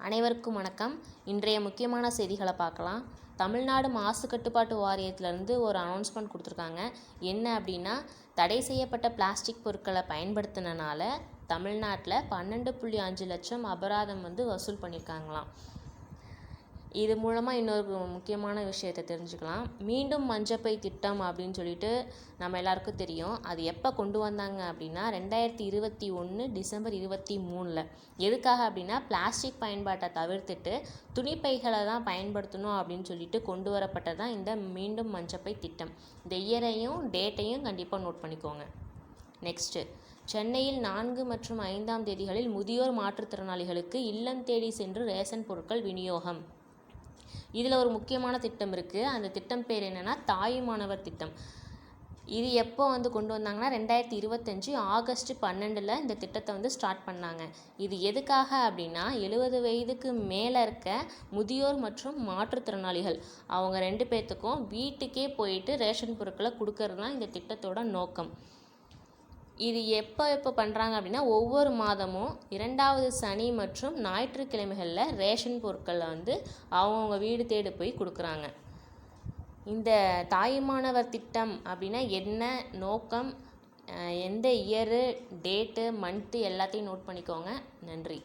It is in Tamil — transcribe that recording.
அனைவருக்கும் வணக்கம். இன்றைய முக்கியமான செய்திகளை பார்க்கலாம். தமிழ்நாடு மாசு கட்டுப்பாட்டு வாரியத்திலேருந்து ஒரு அனௌன்ஸ்மெண்ட் கொடுத்துருக்காங்க. என்ன அப்படின்னா, தடை செய்யப்பட்ட பிளாஸ்டிக் பொருட்களை பயன்படுத்தினால தமிழ்நாட்டில் 12.5 லட்சம் அபராதம் வசூல் பண்ணியிருக்காங்களாம். இது மூலமாக இன்னொரு முக்கியமான விஷயத்தை தெரிஞ்சுக்கலாம். மீண்டும் மஞ்சப்பை திட்டம் அப்படின்னு சொல்லிட்டு நம்ம எல்லாருக்கும் தெரியும். அது எப்போ கொண்டு வந்தாங்க அப்படின்னா 2021 டிசம்பர் 23. எதுக்காக அப்படின்னா, பிளாஸ்டிக் பயன்பாட்டை தவிர்த்துட்டு துணிப்பைகளை தான் பயன்படுத்தணும் அப்படின்னு சொல்லிட்டு கொண்டு வரப்பட்டதான் இந்த மீண்டும் மஞ்சப்பை திட்டம். இந்த இயரையும் டேட்டையும் கண்டிப்பாக நோட் பண்ணிக்கோங்க. நெக்ஸ்ட்டு, சென்னையில் 4 மற்றும் 5ஆம் தேதிகளில் முதியோர் மாற்றுத்திறனாளிகளுக்கு இல்லம் தேடி சென்று ரேஷன் பொருட்கள் விநியோகம். இதில் ஒரு முக்கியமான திட்டம் இருக்குது. அந்த திட்டம் பேர் என்னென்னா தாயுமானவர் திட்டம். இது எப்போ கொண்டு வந்தாங்கன்னா 2025 ஆகஸ்ட் 12 இந்த திட்டத்தை ஸ்டார்ட் பண்ணாங்க. இது எதுக்காக அப்படின்னா, 70 வயதுக்கு மேலே இருக்க முதியோர் மற்றும் மாற்றுத்திறனாளிகள் அவங்க 2 பேர்த்துக்கும் வீட்டுக்கே போயிட்டு ரேஷன் பொருட்களை கொடுக்கறது தான் இந்த திட்டத்தோட நோக்கம். இது எப்போ பண்ணுறாங்க அப்படின்னா, ஒவ்வொரு மாதமும் 2வது சனி மற்றும் ஞாயிற்றுக்கிழமைகளில் ரேஷன் பொருட்களை அவங்கவுங்க வீடு தேடி போய் கொடுக்குறாங்க. இந்த தாயுமானவர் திட்டம் அப்படின்னா என்ன, நோக்கம், எந்த இயரு, டேட்டு, மந்த்து எல்லாத்தையும் நோட் பண்ணிக்கோங்க. நன்றி.